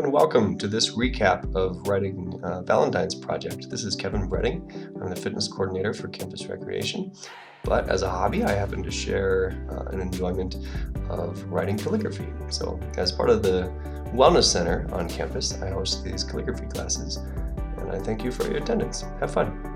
and welcome to this recap of writing Valentine's project. This is Kevin Bredding. I'm the fitness coordinator for Campus Recreation, but as a hobby I happen to share an enjoyment of writing calligraphy. So as part of the Wellness Center on campus, I host these calligraphy classes, and I thank you for your attendance. Have fun.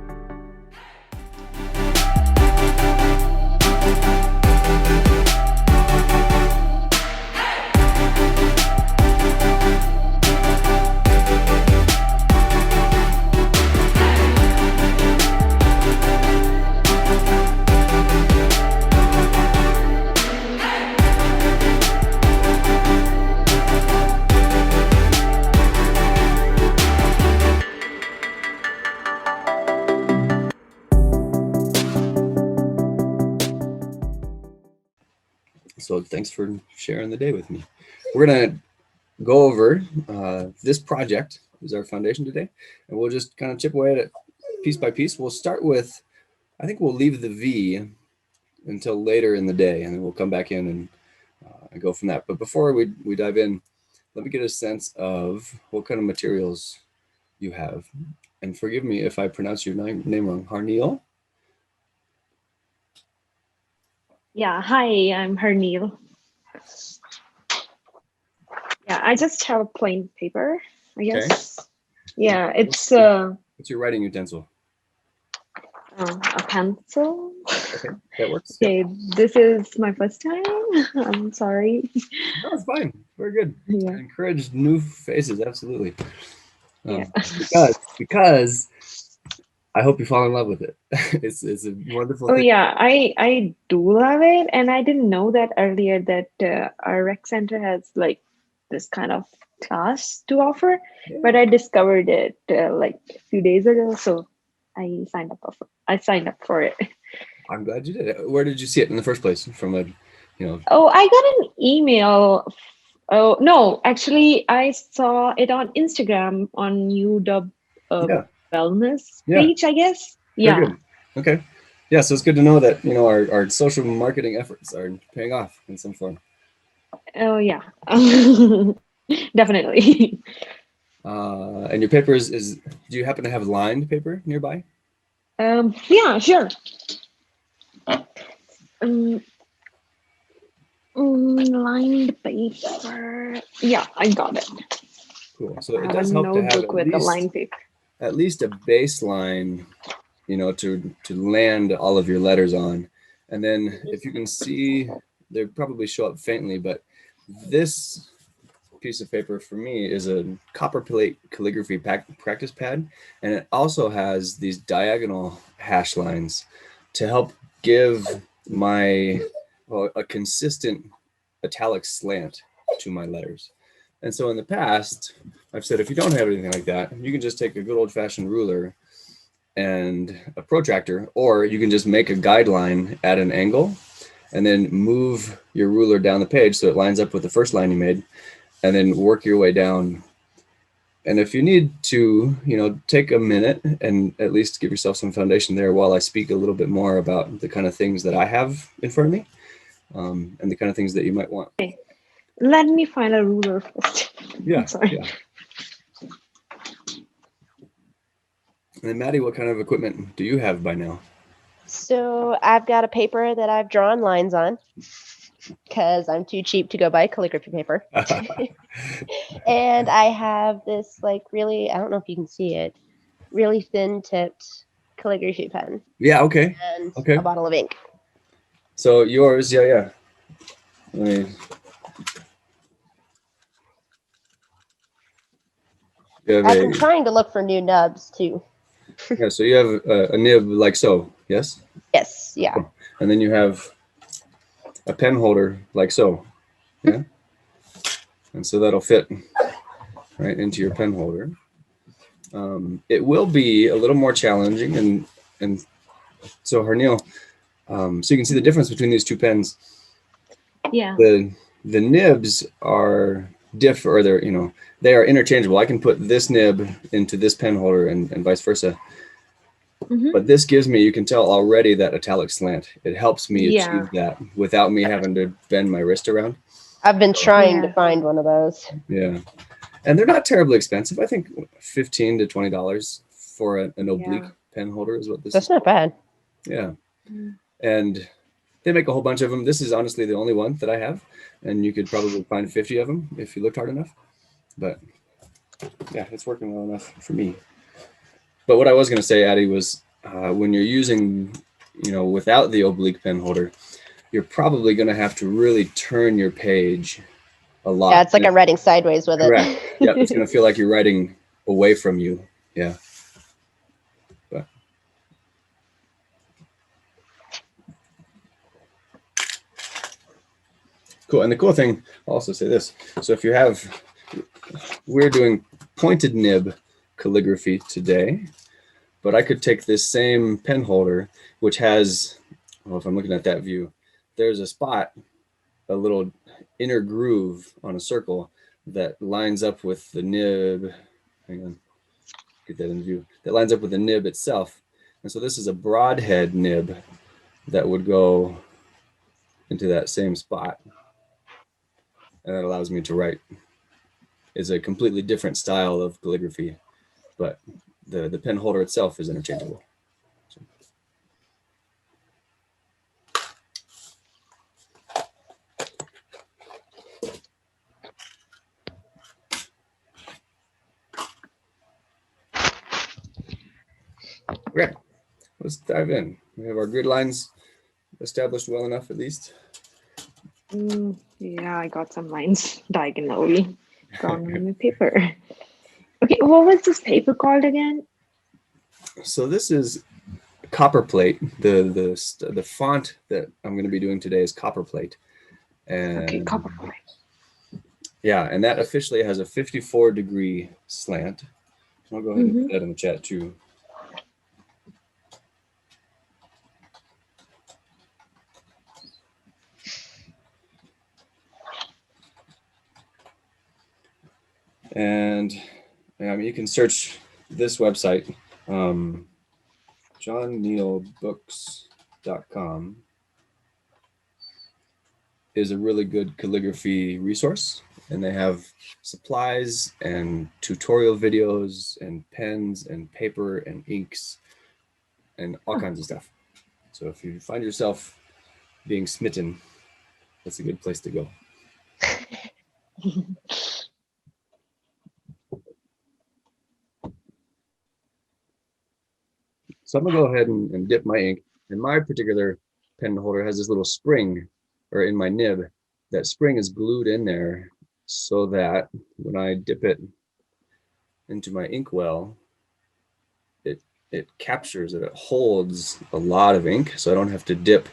So thanks for sharing the day with me. We're going to go over this project is our foundation today, and we'll just kind of chip away at it piece by piece. We'll start with, I think we'll leave the V until later in the day, and then we'll come back in and go from that. But before we dive in, let me get a sense of what kind of materials you have. And forgive me if I pronounce your name wrong. Harneil? Yeah, hi, I'm Harneil. Yeah, I just have a plain paper, I guess. Okay. Yeah, it's what's your writing utensil? A pencil. Okay, that works. Okay, yep. This is my first time. I'm sorry. No, it's fine. Very good. Yeah. I encourage new faces, absolutely. Yeah. Because I hope you fall in love with it. It's a wonderful thing. Oh yeah, I do love it, and I didn't know that earlier that our rec center has like this kind of class to offer, yeah. But I discovered it like a few days ago, so I signed up for it. I'm glad you did it. Where did you see it in the first place? From a, Oh, I got an email. Oh no, actually, I saw it on Instagram on UW. Wellness page, I guess. Yeah. Very good. Okay. Yeah, so it's good to know that our social marketing efforts are paying off in some form. Oh yeah, definitely. And your paper is do you happen to have lined paper nearby? Yeah, sure. Lined paper. Yeah, I got it. Cool. So it does help to have with a lined paper. At least a baseline, to land all of your letters on. And then if you can see, they probably show up faintly, but this piece of paper for me is a copper plate calligraphy practice pad. And it also has these diagonal hash lines to help give a consistent italic slant to my letters. And so in the past, I've said, if you don't have anything like that, you can just take a good old-fashioned ruler and a protractor, or you can just make a guideline at an angle and then move your ruler down the page so it lines up with the first line you made, and then work your way down. And if you need to, take a minute and at least give yourself some foundation there while I speak a little bit more about the kind of things that I have in front of me, and the kind of things that you might want. Okay. Let me find a ruler first. Yeah. Sorry. Yeah. And then Maddie, what kind of equipment do you have by now? So I've got a paper that I've drawn lines on because I'm too cheap to go buy calligraphy paper. And I have this really, I don't know if you can see it, really thin tipped calligraphy pen. Yeah, okay. And okay. A bottle of ink. So yours, yeah. I've been trying to look for new nubs too. Yeah, so you have a nib like so, yes? Yes, yeah. And then you have a pen holder like so, yeah? And so that'll fit right into your pen holder. It will be a little more challenging, and so Harneil, so you can see the difference between these two pens. Yeah. The nibs are or they are interchangeable. I can put this nib into this pen holder and vice versa. Mm-hmm. But this gives me, you can tell already, that italic slant. It helps me achieve that without me having to bend my wrist around. I've been trying to find one of those. Yeah. And they're not terribly expensive. I think $15 to $20 for an oblique pen holder is what this That's is. not bad. Yeah. Mm. And they make a whole bunch of them. This is honestly the only one that I have. And you could probably find 50 of them if you looked hard enough. But yeah, it's working well enough for me. But what I was going to say, Addie, was when you're using, without the oblique pen holder, you're probably going to have to really turn your page a lot. Yeah, it's like I'm writing sideways with Correct. it. Yeah, it's going to feel like you're writing away from you. Yeah. But cool. And the cool thing, I'll also say this. So if you have, we're doing pointed nib calligraphy today, but I could take this same pen holder, which has, well, if I'm looking at that view, there's a spot, a little inner groove on a circle that lines up with the nib. Hang on, get that in view. That lines up with the nib itself. And so this is a broadhead nib that would go into that same spot. And that allows me to write. It's a completely different style of calligraphy, but the pen holder itself is interchangeable. So. Okay, let's dive in. We have our grid lines established well enough, at least. Yeah, I got some lines diagonally drawn on my paper. Okay, what was this paper called again? So this is copperplate. The font that I'm going to be doing today is copperplate. And Okay, copperplate. yeah, and that officially has a 54-degree slant. I'll go ahead and put that in the chat too. And you can search this website, johnneilbooks.com is a really good calligraphy resource. And they have supplies and tutorial videos and pens and paper and inks and all kinds of stuff. So if you find yourself being smitten, that's a good place to go. So I'm gonna go ahead and dip my ink. And my particular pen holder has this little spring, or in my nib, that spring is glued in there so that when I dip it into my inkwell, it captures it, it holds a lot of ink, so I don't have to dip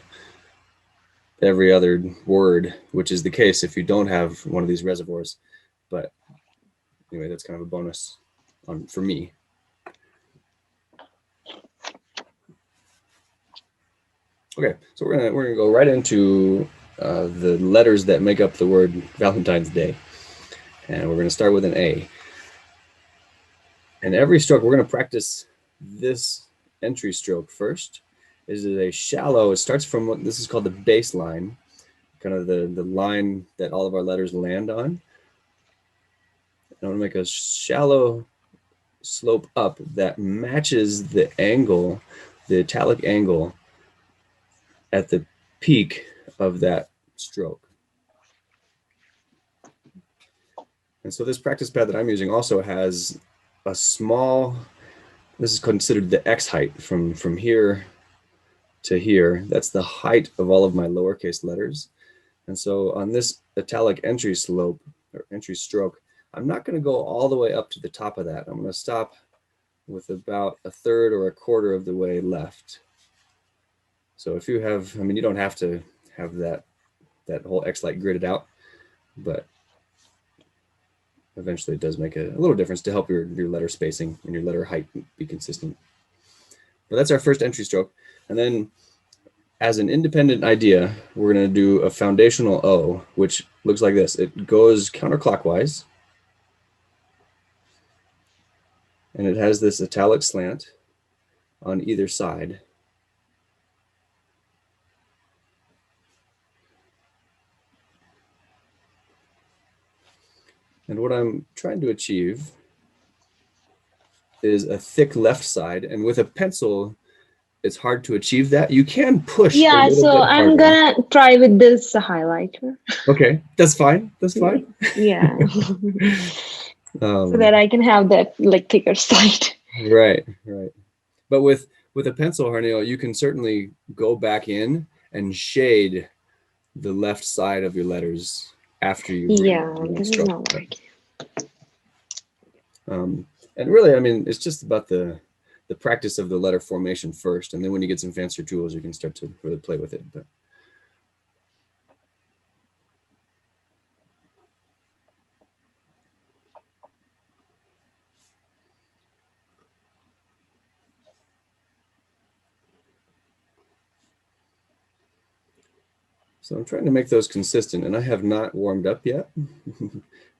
every other word, which is the case if you don't have one of these reservoirs. But anyway, that's kind of a bonus for me. Okay, so we're gonna go right into the letters that make up the word Valentine's Day, and we're gonna start with an A. And every stroke, we're gonna practice this entry stroke first. This is a shallow. It starts from what this is called the baseline, kind of the line that all of our letters land on. I want to make a shallow slope up that matches the angle, the italic angle at the peak of that stroke. And so this practice pad that I'm using also has a small, this is considered the X height from here to here. That's the height of all of my lowercase letters. And so on this italic entry slope or entry stroke, I'm not going to go all the way up to the top of that. I'm going to stop with about a third or a quarter of the way left. So if you have, you don't have to have that whole X light gridded out, but eventually it does make a little difference to help your letter spacing and your letter height be consistent. But that's our first entry stroke. And then as an independent idea, we're going to do a foundational O, which looks like this. It goes counterclockwise, and it has this italic slant on either side. And what I'm trying to achieve is a thick left side. And with a pencil, it's hard to achieve that. You can push a Yeah, little so bit I'm harder. gonna try with this highlighter. Okay, that's fine. That's fine. Yeah. So that I can have that like thicker side. Right, right. But with a pencil, Harneo, you can certainly go back in and shade the left side of your letters after you've Yeah, written one this is stroke. not working. And really, I mean, it's just about the practice of the letter formation first, and then when you get some fancier tools, you can start to really play with it. But so I'm trying to make those consistent, and I have not warmed up yet.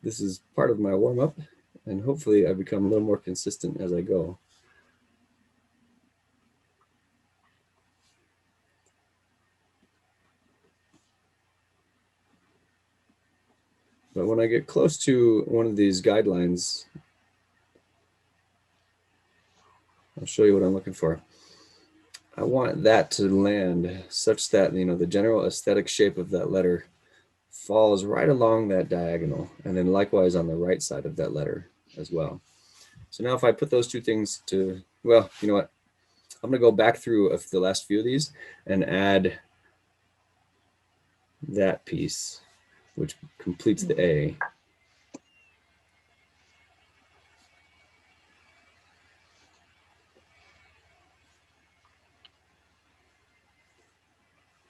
This is part of my warm up, and hopefully I become a little more consistent as I go. But when I get close to one of these guidelines, I'll show you what I'm looking for. I want that to land such that, you know, the general aesthetic shape of that letter falls right along that diagonal, and then likewise on the right side of that letter as well. So now if I put those two things to, well, you know what? I'm going to go back through the last few of these and add that piece, which completes the A.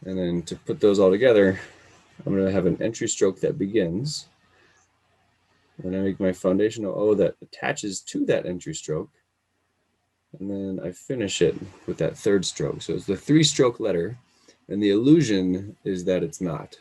And then to put those all together, I'm going to have an entry stroke that begins. And I make my foundational O that attaches to that entry stroke. And then I finish it with that third stroke. So it's the 3-stroke letter, and the illusion is that it's not.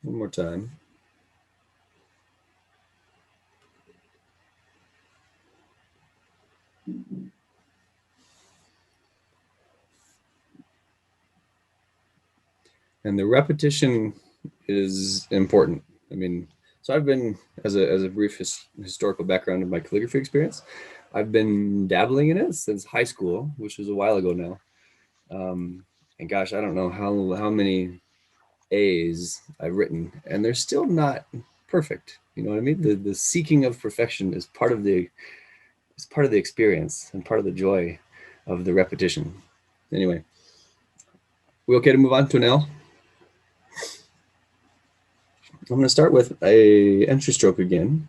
One more time. And the repetition is important. I mean, so I've been, as a brief historical background of my calligraphy experience, I've been dabbling in it since high school, which was a while ago now. And gosh, I don't know how many A's I've written, and they're still not perfect. You know what I mean? The seeking of perfection is part of the experience and part of the joy of the repetition. Anyway, we okay to move on to an L? I'm going to start with a entry stroke again,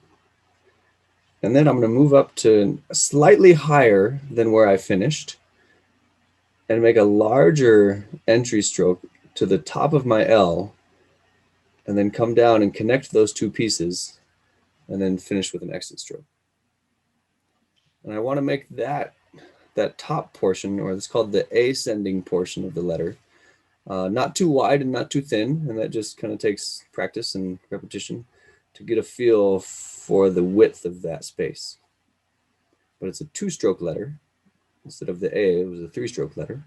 and then I'm going to move up to slightly higher than where I finished and make a larger entry stroke to the top of my L, and then come down and connect those two pieces, and then finish with an exit stroke. And I want to make that top portion, or it's called the ascending portion of the letter, not too wide and not too thin, and that just kind of takes practice and repetition to get a feel for the width of that space. But it's a 2-stroke letter. Instead of the A, it was a 3-stroke letter.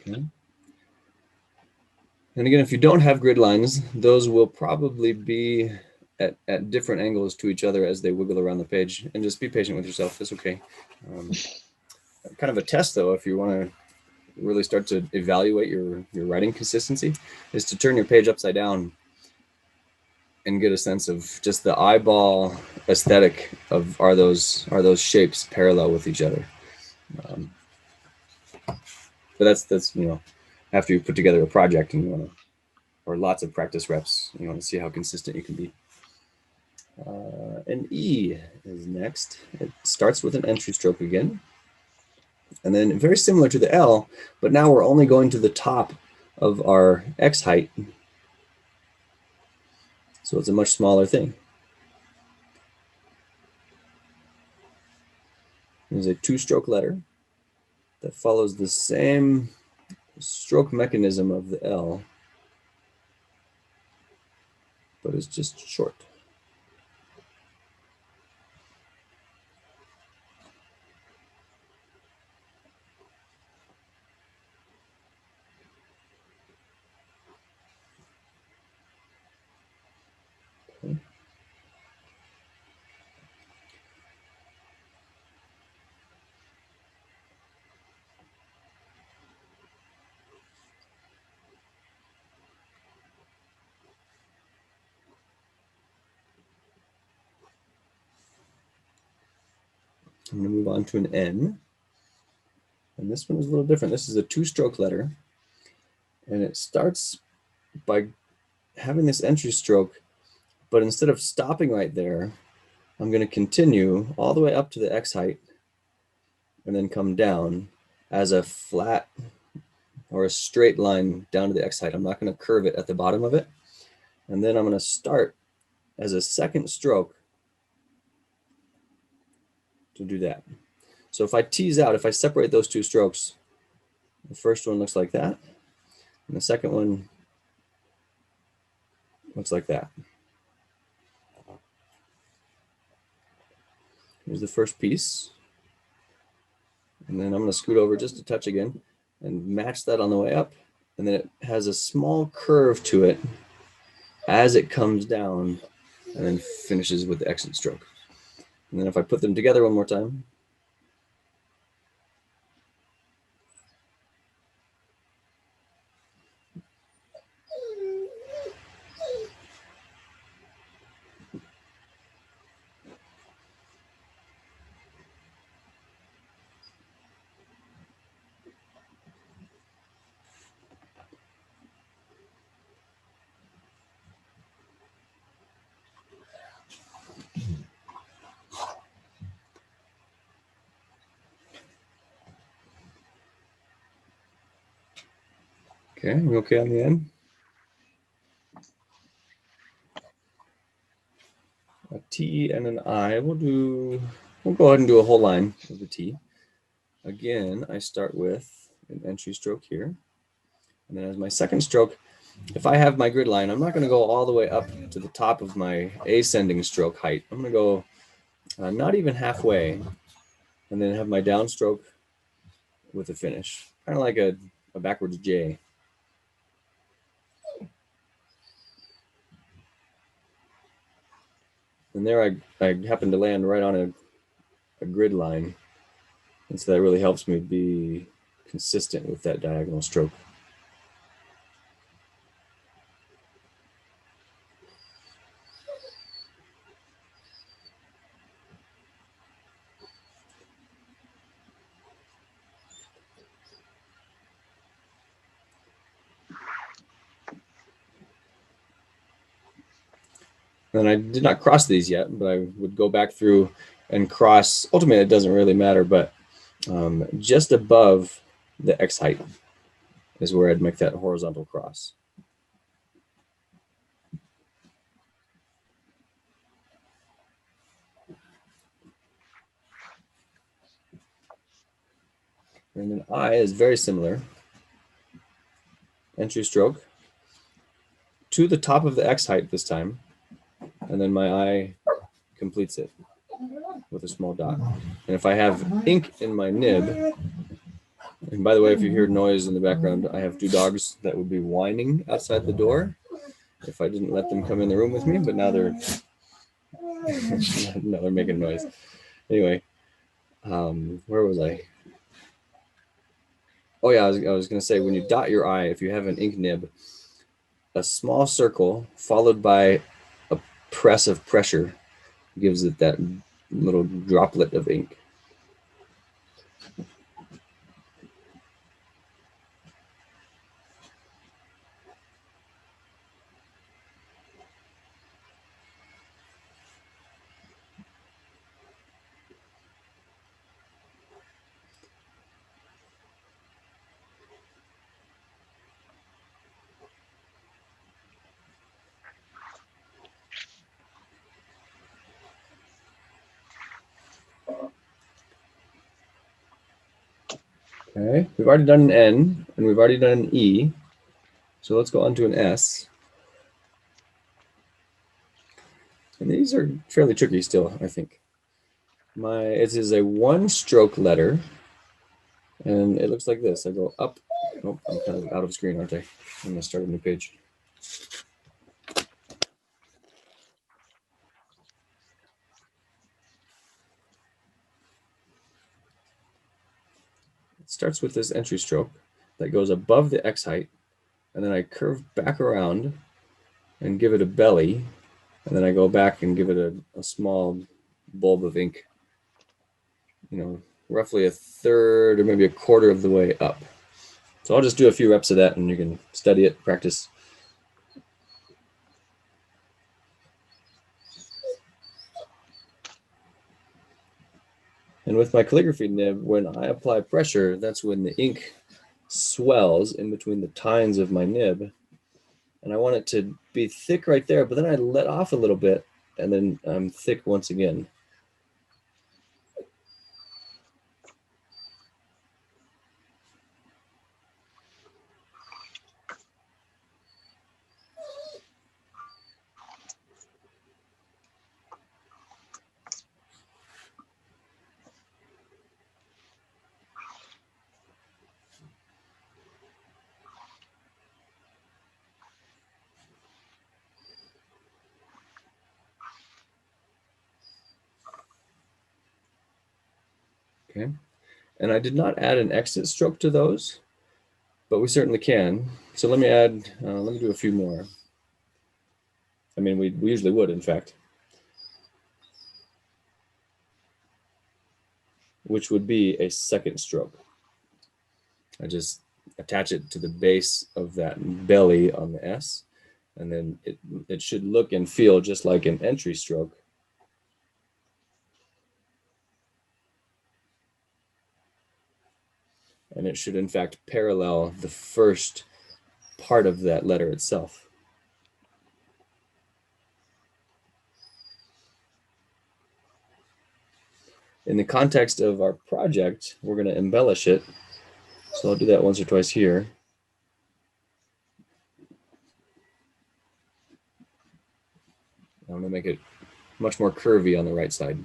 Okay. And again, if you don't have grid lines, those will probably be at different angles to each other as they wiggle around the page, and just be patient with yourself. It's okay. Kind of a test though, if you want to really start to evaluate your writing consistency, is to turn your page upside down and get a sense of just the eyeball aesthetic of are those shapes parallel with each other. But that's after you put together a project and you want to, or lots of practice reps, you want to see how consistent you can be. And E is next. It starts with an entry stroke again, and then very similar to the L, but now we're only going to the top of our X height, so it's a much smaller thing. There's a 2-stroke letter that follows the same stroke mechanism of the L, but it's just short. Okay. I'm going to move on to an N. And this one is a little different. This is a 2-stroke letter. And it starts by having this entry stroke, but instead of stopping right there, I'm going to continue all the way up to the X height and then come down as a flat or a straight line down to the X height. I'm not going to curve it at the bottom of it. And then I'm going to start as a second stroke to do that. So if I tease out, if I separate those 2 strokes, the first one looks like that, and the second one looks like that. Here's the first piece. And then I'm going to scoot over just a touch again and match that on the way up. And then it has a small curve to it as it comes down and then finishes with the exit stroke. And then if I put them together one more time, okay, we okay on the end? A T and an I. We'll go ahead and do a whole line of the T. Again, I start with an entry stroke here. And then as my second stroke, if I have my grid line, I'm not going to go all the way up to the top of my ascending stroke height. I'm going to go not even halfway, and then have my downstroke with a finish, kind of like a backwards J. And there I happen to land right on a grid line. And so that really helps me be consistent with that diagonal stroke. And I did not cross these yet, but I would go back through and cross. Ultimately, it doesn't really matter, but just above the X height is where I'd make that horizontal cross. And then I is very similar. Entry stroke to the top of the X height this time. And then my I completes it with a small dot. And if I have ink in my nib, and by the way, if you hear noise in the background, I have 2 dogs that would be whining outside the door. if I didn't let them come in the room with me, but now they're now they're making noise. Anyway, where was I? Oh yeah, I was gonna say, when you dot your I, if you have an ink nib, a small circle followed by a press of pressure gives it that little droplet of ink. Okay, we've already done an N and we've already done an E. So let's go on to an S. And these are fairly tricky still, I think. It is a one-stroke letter, and it looks like this. I go up. Oh, I'm kind of out of screen, aren't I? I'm gonna start a new page. It starts with this entry stroke that goes above the X height, and then I curve back around and give it a belly, and then I go back and give it a small bulb of ink, you know, roughly a third or maybe a quarter of the way up. So I'll just do a few reps of that and you can study it, practice. And with my calligraphy nib, when I apply pressure, that's when the ink swells in between the tines of my nib. And I want it to be thick right there, but then I let off a little bit and then I'm thick once again. Okay. And I did not add an exit stroke to those, but we certainly can. So let me do a few more. I mean, we usually would, in fact. Which would be a second stroke. I just attach it to the base of that belly on the S, and then it should look and feel just like an entry stroke. And it should in fact parallel the first part of that letter itself. In the context of our project, we're going to embellish it. So I'll do that once or twice here. I'm going to make it much more curvy on the right side.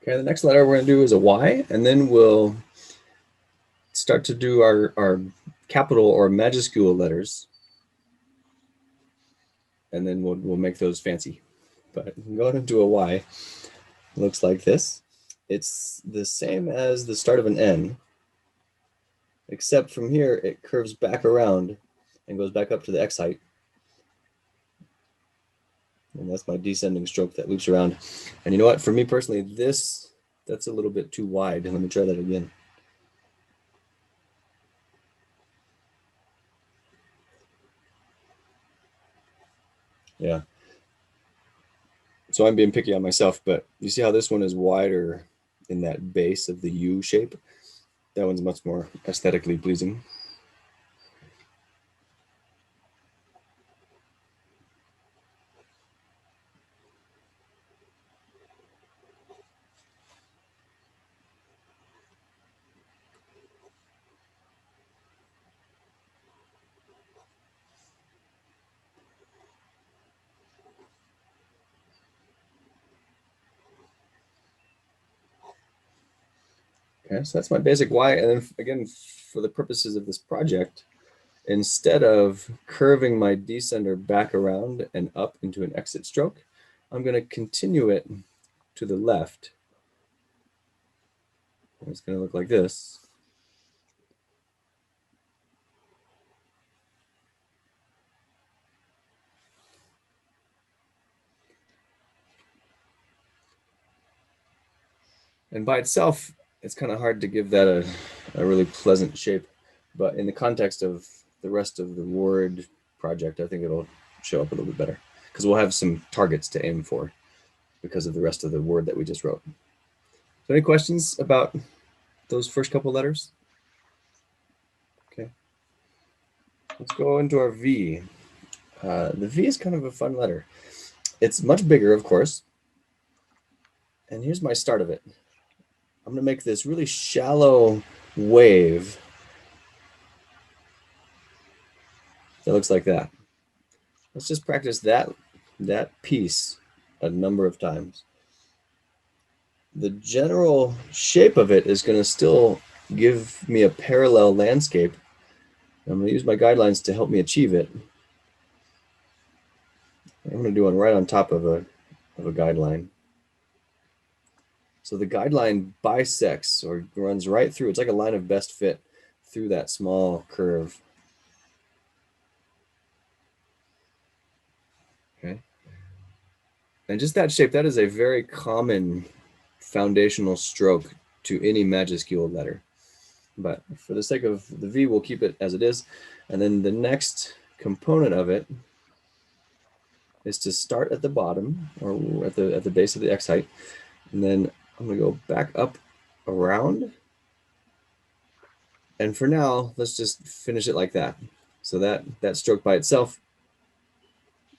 Okay, the next letter we're going to do is a Y, and then we'll start to do our capital or majuscule letters, and then we'll make those fancy. But going into a Y, it looks like this. It's the same as the start of an N, except from here it curves back around and goes back up to the X height. And that's my descending stroke that loops around. And you know what? For me personally, that's a little bit too wide. Let me try that again. Yeah. So I'm being picky on myself, but you see how this one is wider in that base of the U shape? That one's much more aesthetically pleasing. Okay, so that's my basic Y. And then again, for the purposes of this project, instead of curving my descender back around and up into an exit stroke, I'm going to continue it to the left. It's going to look like this. And by itself, it's kind of hard to give that a really pleasant shape. But in the context of the rest of the word project, I think it'll show up a little bit better because we'll have some targets to aim for because of the rest of the word that we just wrote. So any questions about those first couple letters? Okay. Let's go into our V. The V is kind of a fun letter. It's much bigger, of course. And here's my start of it. I'm going to make this really shallow wave that looks like that. Let's just practice that piece a number of times. The general shape of it is going to still give me a parallel landscape. I'm going to use my guidelines to help me achieve it. I'm going to do one right on top of a guideline. So the guideline bisects or runs right through. It's like a line of best fit through that small curve. Okay. And just that shape, that is a very common foundational stroke to any majuscule letter. But for the sake of the V, we'll keep it as it is. And then the next component of it is to start at the bottom or at the base of the X height. And then I'm going to go back up around. And for now, let's just finish it like that. So that stroke by itself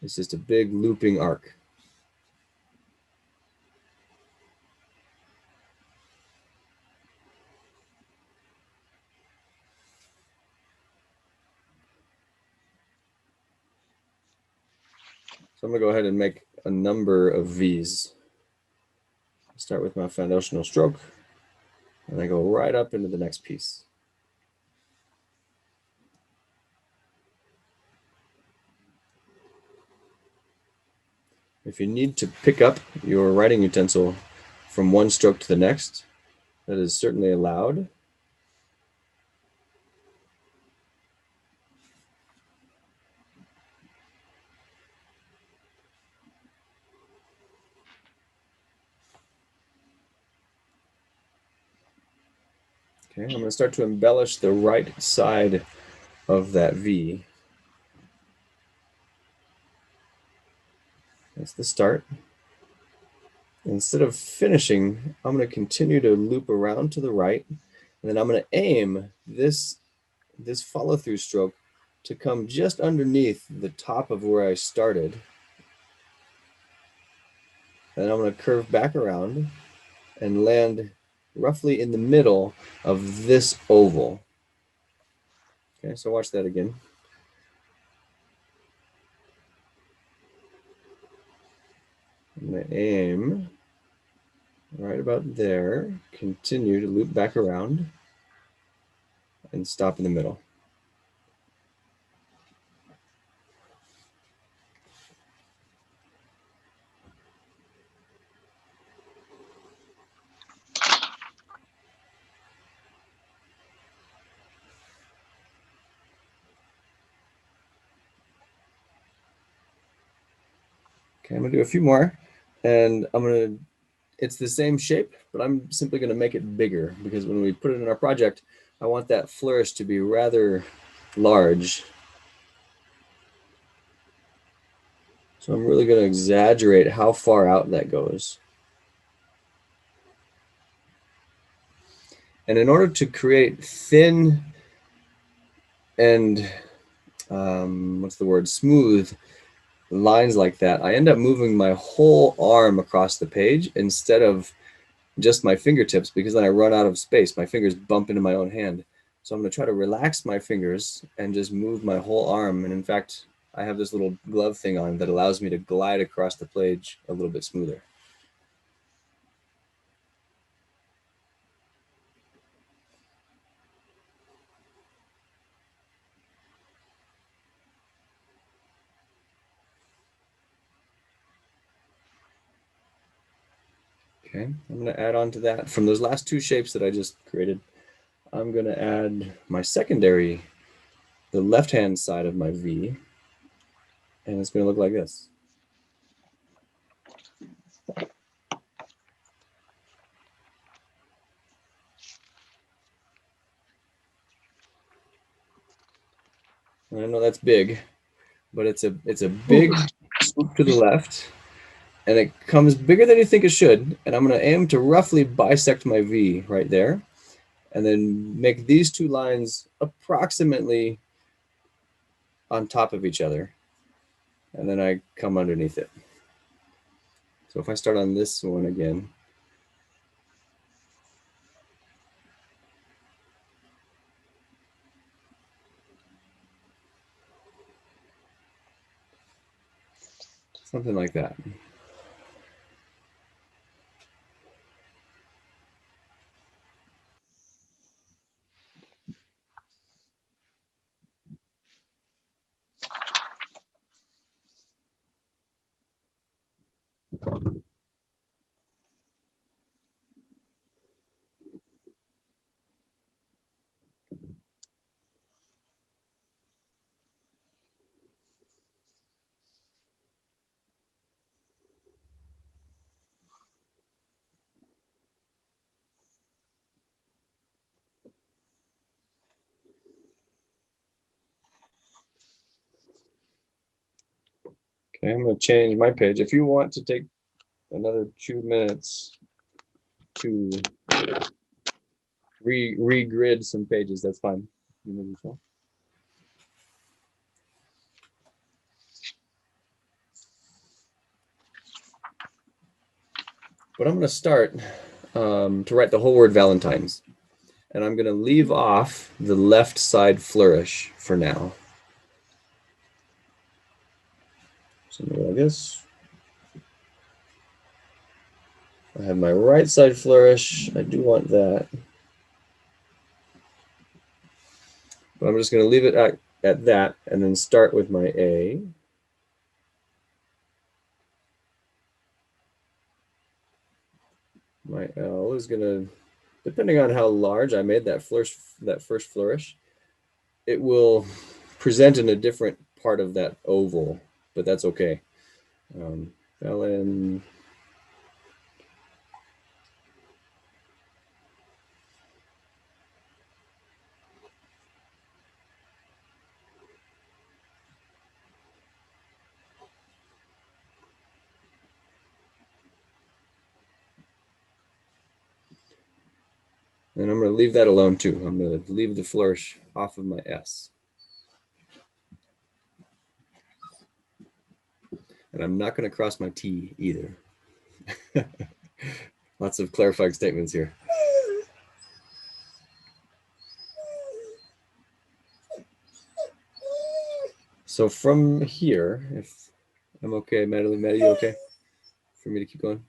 is just a big looping arc. So I'm going to go ahead and make a number of V's. Start with my foundational stroke, and I go right up into the next piece. If you need to pick up your writing utensil from one stroke to the next, that is certainly allowed. Okay, I'm going to start to embellish the right side of that V. That's the start. Instead of finishing, I'm going to continue to loop around to the right, and then I'm going to aim this follow-through stroke to come just underneath the top of where I started. And I'm going to curve back around and land roughly in the middle of this oval. Okay, so watch that again. I'm going to aim right about there, continue to loop back around, and stop in the middle. Okay, I'm gonna do a few more, and it's the same shape, but I'm simply gonna make it bigger because when we put it in our project, I want that flourish to be rather large. So I'm really gonna exaggerate how far out that goes. And in order to create thin and, smooth lines like that, I end up moving my whole arm across the page instead of just my fingertips, because then I run out of space. My fingers bump into my own hand. So I'm going to try to relax my fingers and just move my whole arm. And in fact, I have this little glove thing on that allows me to glide across the page a little bit smoother. Okay, I'm going to add on to that from those last two shapes that I just created. I'm going to add my secondary, the left-hand side of my V, and it's going to look like this. And I know that's big, but it's a big swoop to the left, and it comes bigger than you think it should. And I'm going to aim to roughly bisect my V right there, and then make these two lines approximately on top of each other, and then I come underneath it. So if I start on this one again, something like that. Okay, I'm going to change my page. If you want to take another 2 minutes to re-grid some pages, that's fine. But I'm going to start to write the whole word Valentine's. And I'm going to leave off the left side flourish for now. Something like this. I have my right side flourish. I do want that. But I'm just going to leave it at that and then start with my A. My L is going to, depending on how large I made that first flourish, it will present in a different part of that oval, but that's okay. LN. And I'm going to leave that alone too. I'm going to leave the flourish off of my S. And I'm not going to cross my T either. Lots of clarifying statements here. So from here, if I'm okay, Madeline, you okay for me to keep going?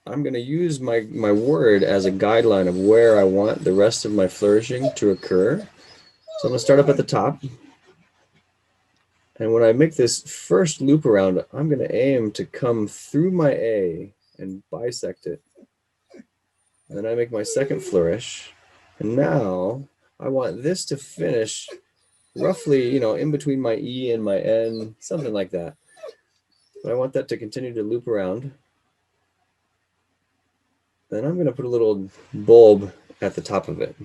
I'm going to use my word as a guideline of where I want the rest of my flourishing to occur. So I'm going to start up at the top. And when I make this first loop around, I'm going to aim to come through my A and bisect it. And then I make my second flourish. And now I want this to finish roughly, in between my E and my N, something like that. But I want that to continue to loop around. Then I'm going to put a little bulb at the top of it.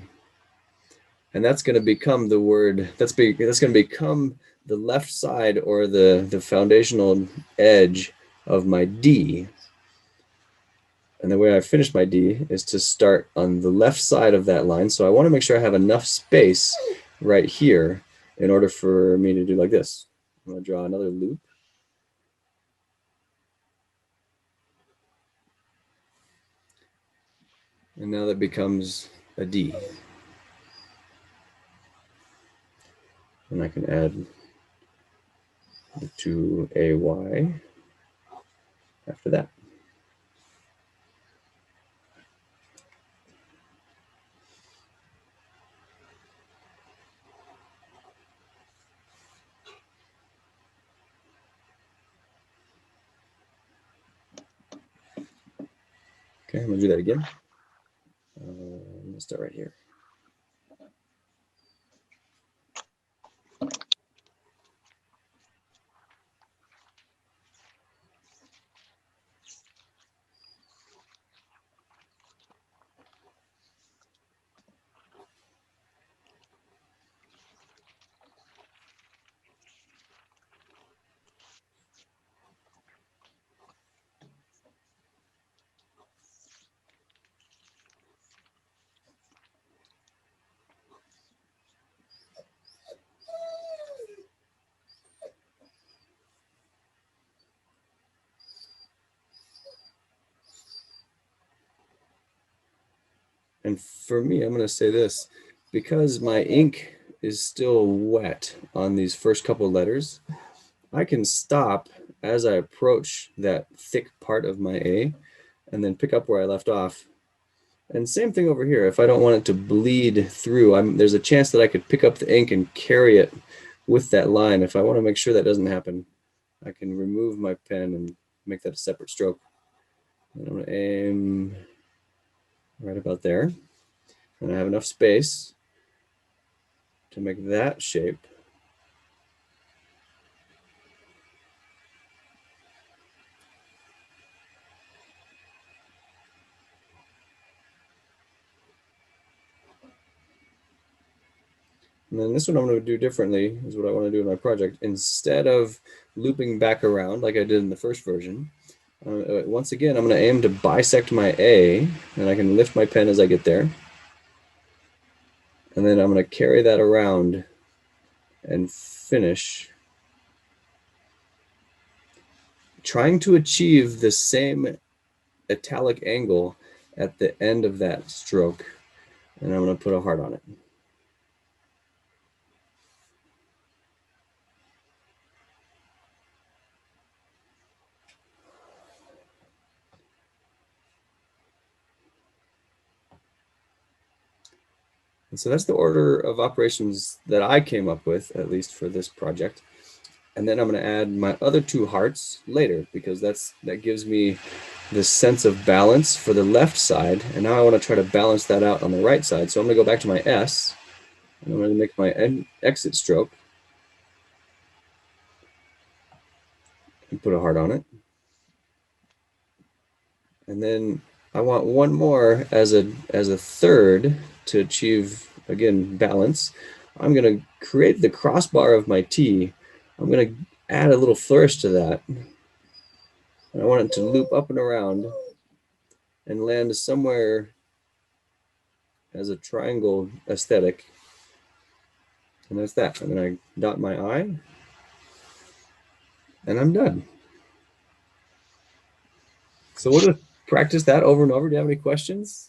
And that's going to become the word, that's going to become the left side or the foundational edge of my D. And the way I finish my D is to start on the left side of that line. So I want to make sure I have enough space right here in order for me to do like this. I'm going to draw another loop. And now that becomes a D. And I can add the 2 AY after that. Okay, I'm gonna do that again. I'm gonna start right here. And for me, I'm going to say this, because my ink is still wet on these first couple letters, I can stop as I approach that thick part of my A and then pick up where I left off. And same thing over here. If I don't want it to bleed through, there's a chance that I could pick up the ink and carry it with that line. If I want to make sure that doesn't happen, I can remove my pen and make that a separate stroke. And I'm going to aim right about there. And I have enough space to make that shape. And then this one I'm going to do differently, is what I want to do in my project. Instead of looping back around like I did in the first version, once again, I'm going to aim to bisect my A, and I can lift my pen as I get there. And then I'm going to carry that around and finish, trying to achieve the same italic angle at the end of that stroke. And I'm going to put a heart on it. And so that's the order of operations that I came up with, at least for this project. And then I'm going to add my other two hearts later, because that gives me this sense of balance for the left side. And now I want to try to balance that out on the right side. So I'm going to go back to my S, and I'm going to make my exit stroke and put a heart on it. And then I want one more as a third to achieve, again, balance. I'm going to create the crossbar of my T. I'm going to add a little flourish to that. And I want it to loop up and around and land somewhere as a triangle aesthetic. And that's that. And then I dot my I, and I'm done. So we'll just practice that over and over. Do you have any questions?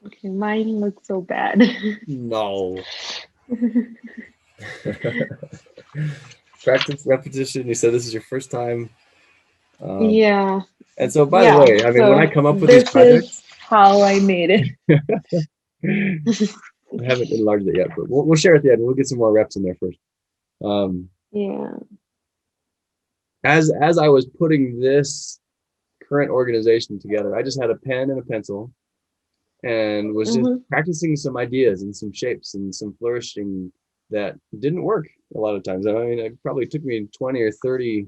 Okay, mine looks so bad. No. Practice, repetition. You said this is your first time. Yeah. And so, by the way, I mean, when I come up with these projects, this is how I made it. I haven't enlarged it yet, but we'll share at the end. We'll get some more reps in there first. Yeah. As I was putting this current organization together, I just had a pen and a pencil and was just practicing some ideas and some shapes and some flourishing that didn't work a lot of times. I mean, it probably took me 20 or 30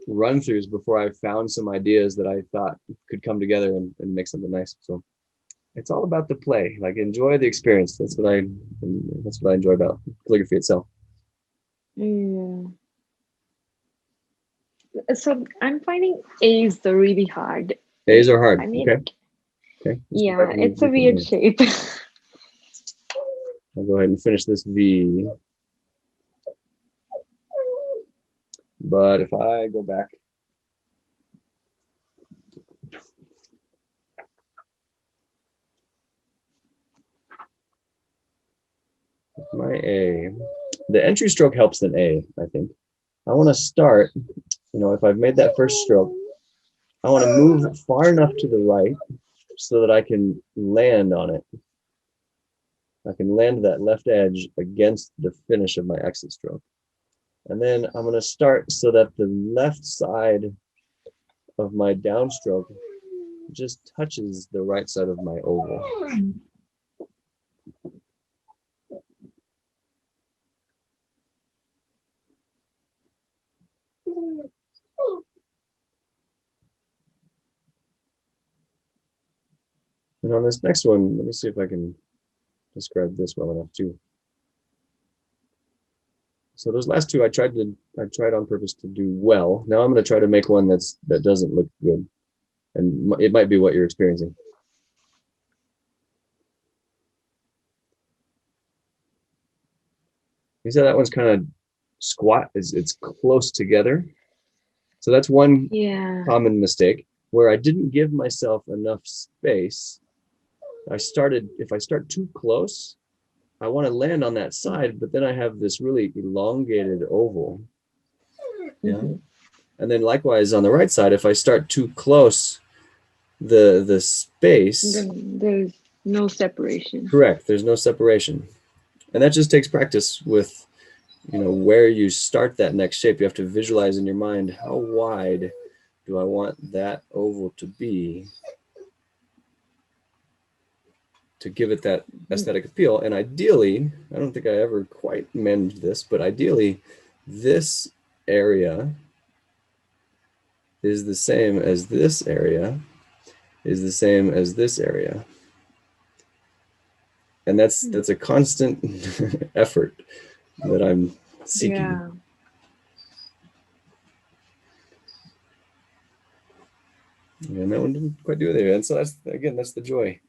run-throughs before I found some ideas that I thought could come together and make something nice. So it's all about the play. Like, enjoy the experience. That's what I enjoy about calligraphy itself. Yeah. So I'm finding A's the really hard. A's are hard. I mean, okay. Yeah, it's a weird shape. I'll go ahead and finish this V. But if I go back, my A, the entry stroke helps an A, I think. I want to start, if I've made that first stroke, I want to move far enough to the right so that I can land on it. I can land that left edge against the finish of my exit stroke. And then I'm going to start so that the left side of my downstroke just touches the right side of my oval. And on this next one, let me see if I can describe this well enough too. So those last two I tried on purpose to do well. Now I'm going to try to make one that doesn't look good. And it might be what you're experiencing. You see that one's kind of squat, it's close together. So that's one common mistake where I didn't give myself enough space. If I start too close, I want to land on that side, but then I have this really elongated oval. Yeah. And then likewise on the right side, if I start too close, the space. There's no separation. Correct. There's no separation. And that just takes practice with, where you start that next shape. You have to visualize in your mind, how wide do I want that oval to be to give it that aesthetic appeal? And ideally, I don't think I ever quite managed this, but ideally, this area is the same as this area, is the same as this area. And that's a constant effort that I'm seeking. Yeah. And that one didn't quite do it there. And so that's the joy.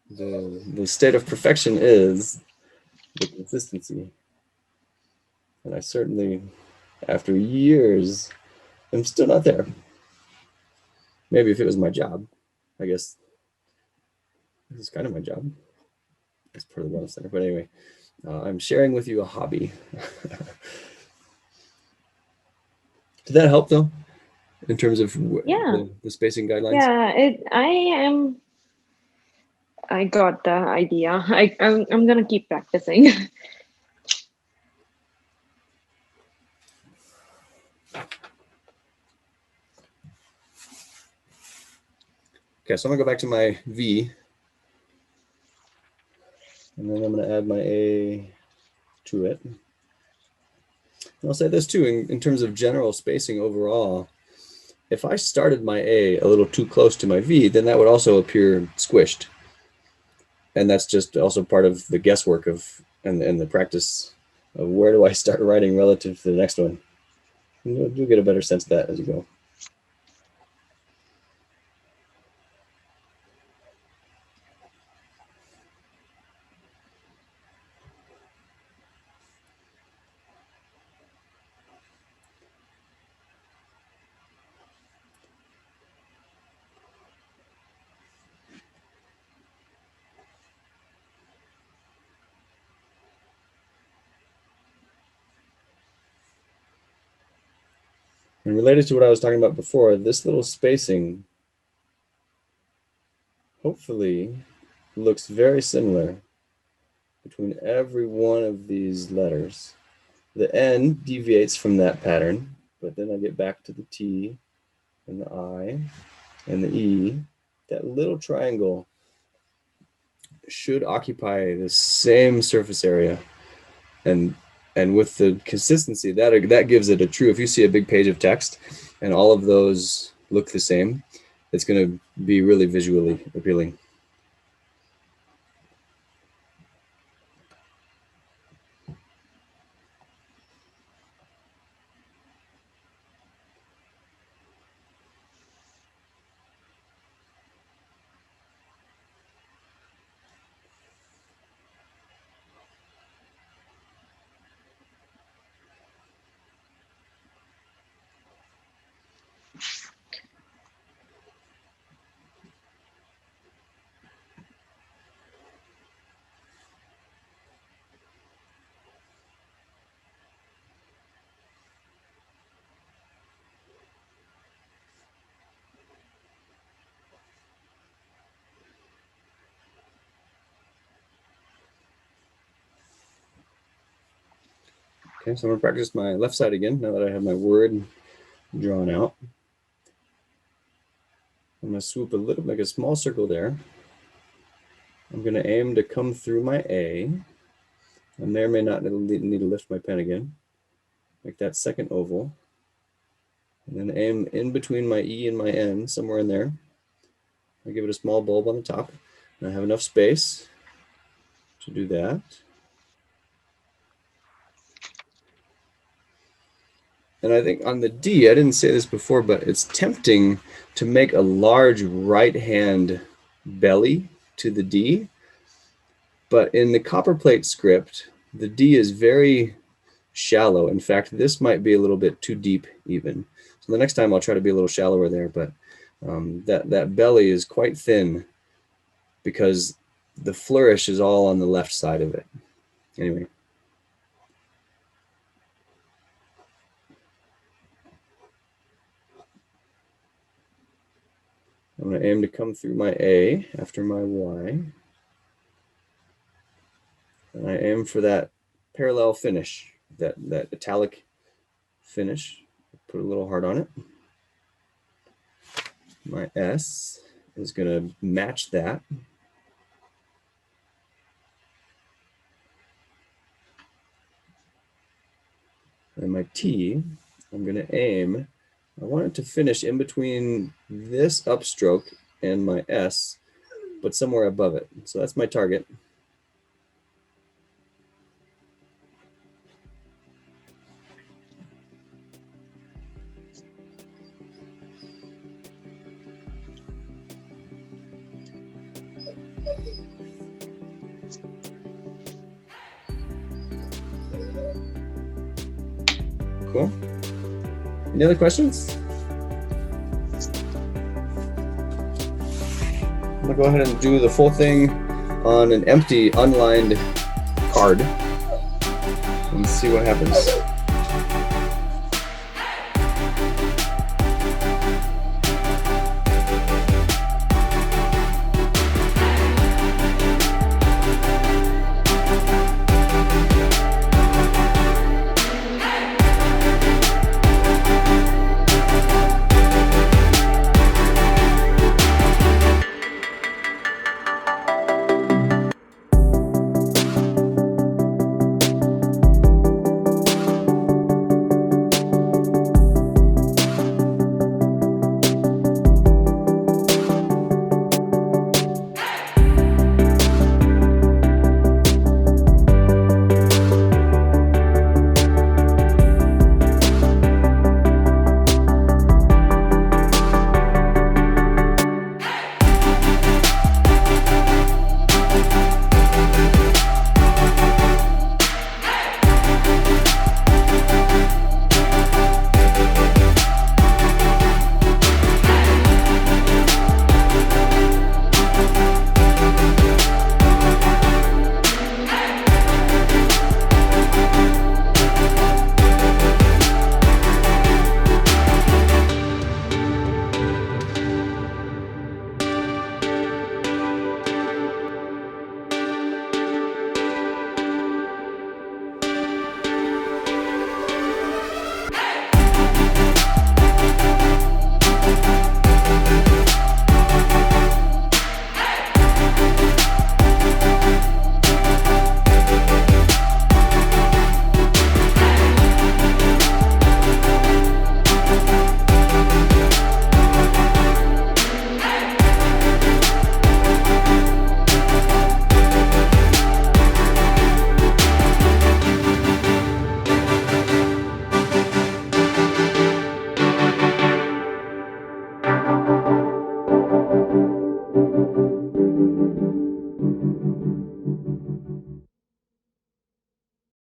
The state of perfection is the consistency. And I certainly, after years, am still not there. Maybe if it was my job, I guess this is kind of my job. It's part of the Wellness Center. But anyway, I'm sharing with you a hobby. Did that help though? In terms of the spacing guidelines? Yeah, I got the idea. I'm gonna keep practicing. Okay, so I'm gonna go back to my V. And then I'm gonna add my A to it. And I'll say this too, in terms of general spacing overall, if I started my A a little too close to my V, then that would also appear squished. And that's just also part of the guesswork and the practice of where do I start writing relative to the next one. And you'll get a better sense of that as you go. And related to what I was talking about before, this little spacing hopefully looks very similar between every one of these letters. The N deviates from that pattern, but then I get back to the T and the I and the E. That little triangle should occupy the same surface area. And with the consistency, that gives it a true, if you see a big page of text and all of those look the same, it's going to be really visually appealing. Okay, so I'm going to practice my left side again now that I have my word drawn out. I'm going to swoop a little, make a small circle there. I'm going to aim to come through my A. I may or may not need to lift my pen again. Make that second oval. And then aim in between my E and my N, somewhere in there. I give it a small bulb on the top. And I have enough space to do that. And I think on the D, I didn't say this before, but it's tempting to make a large right-hand belly to the D. But in the copperplate script, the D is very shallow. In fact, this might be a little bit too deep even. So the next time I'll try to be a little shallower there, but that belly is quite thin because the flourish is all on the left side of it. Anyway. I'm going to aim to come through my A after my Y. And I aim for that parallel finish, that italic finish. Put a little heart on it. My S is going to match that. And my T, I'm going to aim. I want it to finish in between this upstroke and my S, but somewhere above it. So that's my target. Cool. Any other questions? I'm gonna go ahead and do the full thing on an empty, unlined card and see what happens.